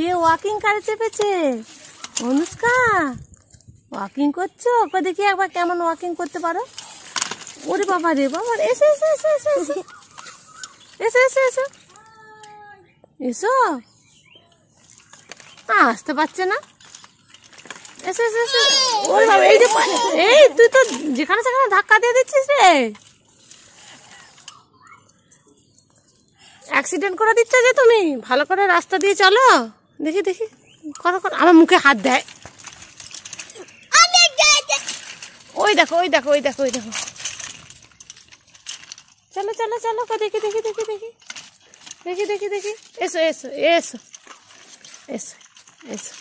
কে walking কারে চেপেছে? Anushka walking করছো? ওকে দেখি একবার কেমন ওয়াকিং করতে পারো। ওরে বাবা রে বাবা, এসো এসো এসো এসো এসো এসো এসো এসো এসো। আসতে পারছে না। এসো এসো এসো। ওরে বাবা, এই যে এই তুই তো যেখানে সেখানে ধাক্কা দিয়ে দিচ্ছিস রে। অ্যাক্সিডেন্ট করে দিচ্ছ যে তুমি। ভালো করে রাস্তা দিয়ে চলো। দেখি দেখি করো করো। আমার মুখে হাত দেয়। ওই দেখো ওই দেখো ওই দেখো ওই দেখো। চলো চলো চলো, দেখি দেখি দেখি দেখি দেখি দেখি দেখি। এসো এসো এসো এসো এসো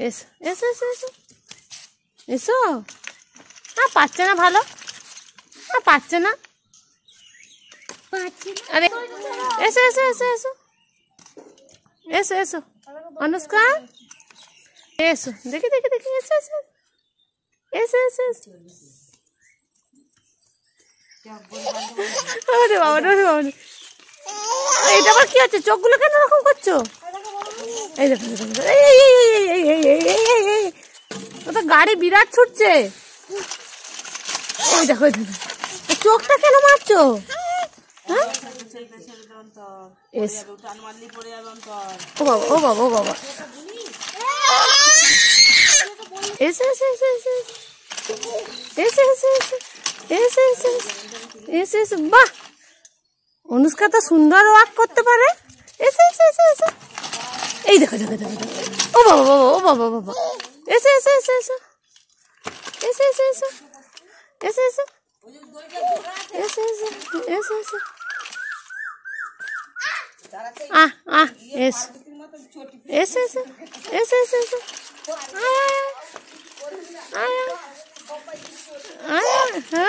এসো এসো এসো এসো এসো। পাচ্ছে না ভালো, পাচ্ছে না। আরে এসো এসো এসো এসো এসো এসো অনুষ্কা এসো। দেখি দেখি দেখি এসো এসো এসো এসো এসো। ওরে বাবা ওরে বাবা, এটা আবার কি হচ্ছে? চোখগুলো কেন এরকম করছো? এই দেখো ও তো গাড়ি বিরাট ছুটছে। ওই দেখো চোখটা কেন মারছো? ও বাবা ও বাবা ও বাবা। এসে এসে এসে এসে এসে এসে এসে এসে এসে এসে। বাহ, অনুষ্কা তো সুন্দর ওয়াক করতে পারে। এসে এসে এসে এসে। এই দেখো দেখো দেখো। ও বাবা বাবা ও বাবা বাবা। এসে এসে এসে এসে এসে এসে এসে এসে এসে এসে এসে এসে এসে। আহ আহ এসে এসে এসে এসে এসে এসে। আয় আয় আয় আয়।